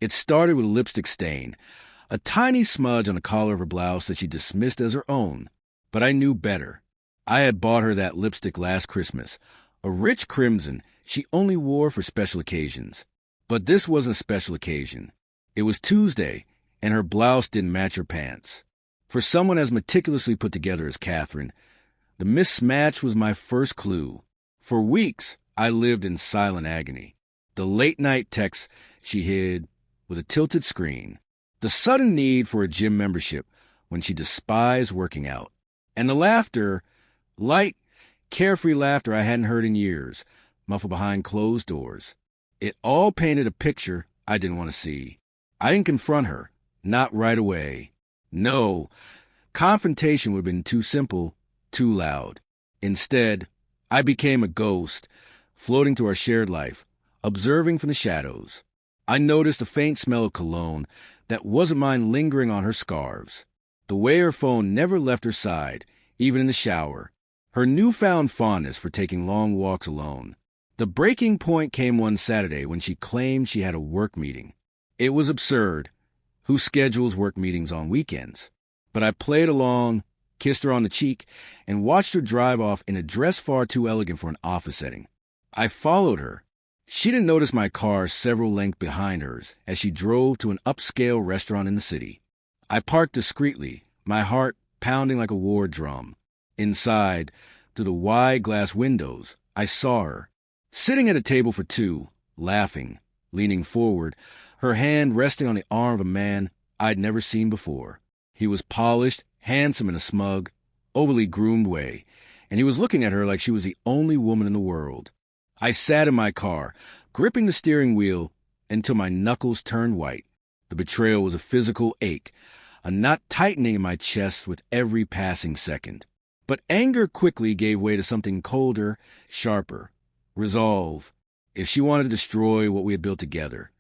It started with a lipstick stain, a tiny smudge on the collar of her blouse that she dismissed as her own. But I knew better. I had bought her that lipstick last Christmas, a rich crimson she only wore for special occasions. But this wasn't a special occasion. It was Tuesday, and her blouse didn't match her pants. For someone as meticulously put together as Catherine, the mismatch was my first clue. For weeks, I lived in silent agony. The late-night texts she hid with a tilted screen. The sudden need for a gym membership when she despised working out. And the laughter, light, carefree laughter I hadn't heard in years, muffled behind closed doors. It all painted a picture I didn't want to see. I didn't confront her, not right away. No, confrontation would have been too simple, too loud. Instead, I became a ghost, floating through our shared life, observing from the shadows. I noticed a faint smell of cologne that wasn't mine lingering on her scarves. The way her phone never left her side, even in the shower. Her newfound fondness for taking long walks alone. The breaking point came one Saturday when she claimed she had a work meeting. It was absurd. Who schedules work meetings on weekends? But I played along, kissed her on the cheek, and watched her drive off in a dress far too elegant for an office setting. I followed her. She didn't notice my car several lengths behind hers as she drove to an upscale restaurant in the city. I parked discreetly, my heart pounding like a war drum. Inside, through the wide glass windows, I saw her, sitting at a table for two, laughing, leaning forward, her hand resting on the arm of a man I'd never seen before. He was polished, handsome in a smug, overly groomed way, and he was looking at her like she was the only woman in the world. I sat in my car, gripping the steering wheel until my knuckles turned white. The betrayal was a physical ache, a knot tightening in my chest with every passing second. But anger quickly gave way to something colder, sharper. Resolve. If she wanted to destroy what we had built together,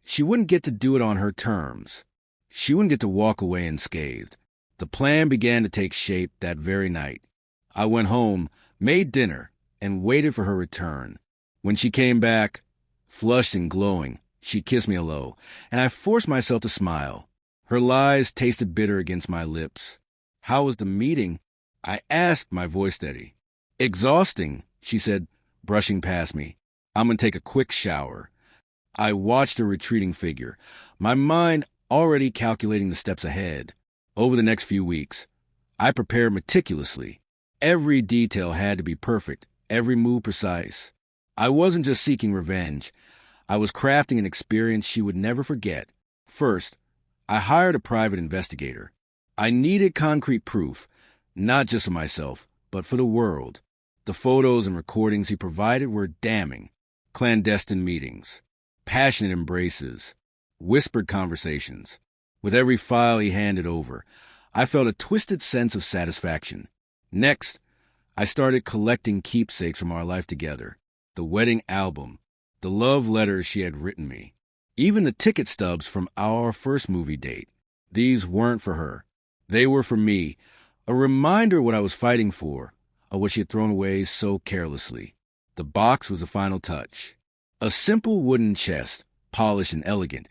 she wouldn't get to do it on her terms. She wouldn't get to walk away unscathed. The plan began to take shape that very night. I went home, made dinner, and waited for her return. When she came back, flushed and glowing, she kissed me hello, and I forced myself to smile. Her lies tasted bitter against my lips. How was the meeting? I asked, my voice steady. Exhausting, she said, brushing past me. I'm going to take a quick shower. I watched her retreating figure, my mind already calculating the steps ahead. Over the next few weeks, I prepared meticulously. Every detail had to be perfect, every move precise. I wasn't just seeking revenge. I was crafting an experience she would never forget. First, I hired a private investigator. I needed concrete proof, not just for myself, but for the world. The photos and recordings he provided were damning. Clandestine meetings, passionate embraces, whispered conversations. With every file he handed over, I felt a twisted sense of satisfaction. Next, I started collecting keepsakes from our life together. The wedding album, the love letters she had written me, even the ticket stubs from our first movie date. These weren't for her. They were for me, a reminder of what I was fighting for, of what she had thrown away so carelessly. The box was the final touch. A simple wooden chest, polished and elegant,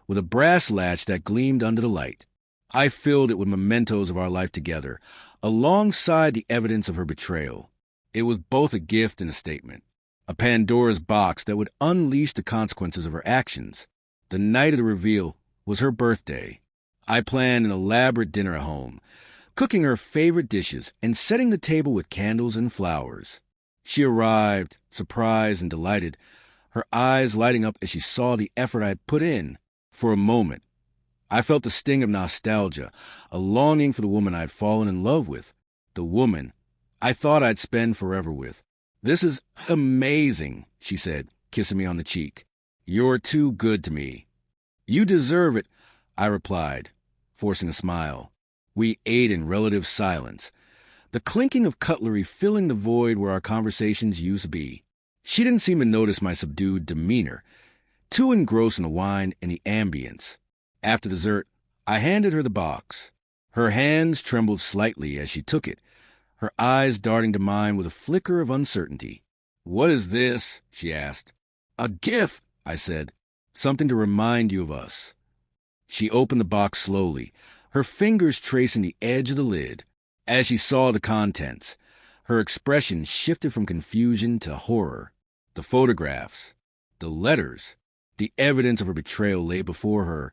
with a brass latch that gleamed under the light. I filled it with mementos of our life together, alongside the evidence of her betrayal. It was both a gift and a statement. A Pandora's box that would unleash the consequences of her actions. The night of the reveal was her birthday. I planned an elaborate dinner at home, cooking her favorite dishes and setting the table with candles and flowers. She arrived, surprised and delighted, her eyes lighting up as she saw the effort I had put in. For a moment, I felt the sting of nostalgia, a longing for the woman I had fallen in love with, the woman I thought I'd spend forever with. This is amazing, she said, kissing me on the cheek. You're too good to me. You deserve it, I replied, forcing a smile. We ate in relative silence, the clinking of cutlery filling the void where our conversations used to be. She didn't seem to notice my subdued demeanor, too engrossed in the wine and the ambience. After dessert, I handed her the box. Her hands trembled slightly as she took it, her eyes darting to mine with a flicker of uncertainty. What is this? She asked. A gift, I said, Something to remind you of us." She opened the box slowly, her fingers tracing the edge of the lid. As she saw the contents, her expression shifted from confusion to horror. The photographs, the letters, the evidence of her betrayal lay before her,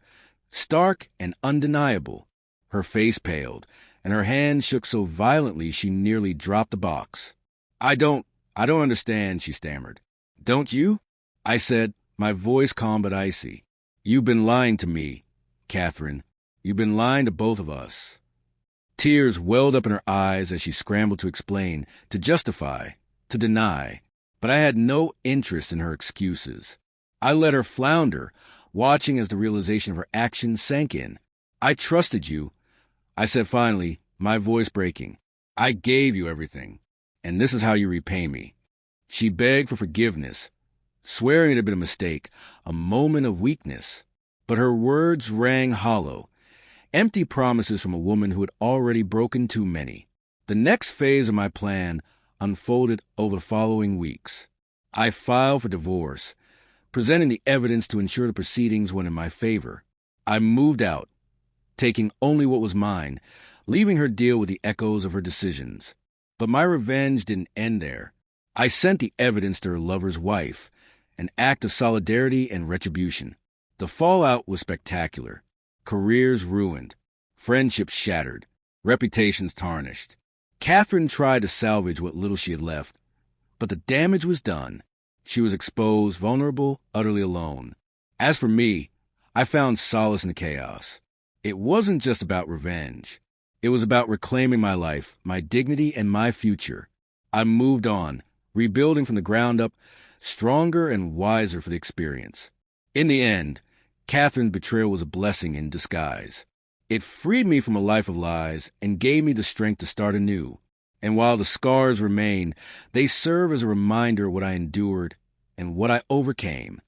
stark and undeniable. Her face paled, and her hand shook so violently she nearly dropped the box. I don't understand," she stammered. "Don't you?" I said, my voice calm but icy. "You've been lying to me, Catherine. You've been lying to both of us." Tears welled up in her eyes as she scrambled to explain, to justify, to deny. But I had no interest in her excuses. I let her flounder, watching as the realization of her actions sank in. "I trusted you," I said finally, my voice breaking. "I gave you everything, and this is how you repay me." She begged for forgiveness, swearing it had been a mistake, a moment of weakness. But her words rang hollow, empty promises from a woman who had already broken too many. The next phase of my plan unfolded over the following weeks. I filed for divorce, presenting the evidence to ensure the proceedings went in my favor. I moved out, taking only what was mine, leaving her deal with the echoes of her decisions. But my revenge didn't end there. I sent the evidence to her lover's wife, an act of solidarity and retribution. The fallout was spectacular. Careers ruined, friendships shattered, reputations tarnished. Catherine tried to salvage what little she had left, but the damage was done. She was exposed, vulnerable, utterly alone. As for me, I found solace in the chaos. It wasn't just about revenge. It was about reclaiming my life, my dignity, and my future. I moved on, rebuilding from the ground up, stronger and wiser for the experience. In the end, Catherine's betrayal was a blessing in disguise. It freed me from a life of lies and gave me the strength to start anew. And while the scars remain, they serve as a reminder of what I endured and what I overcame.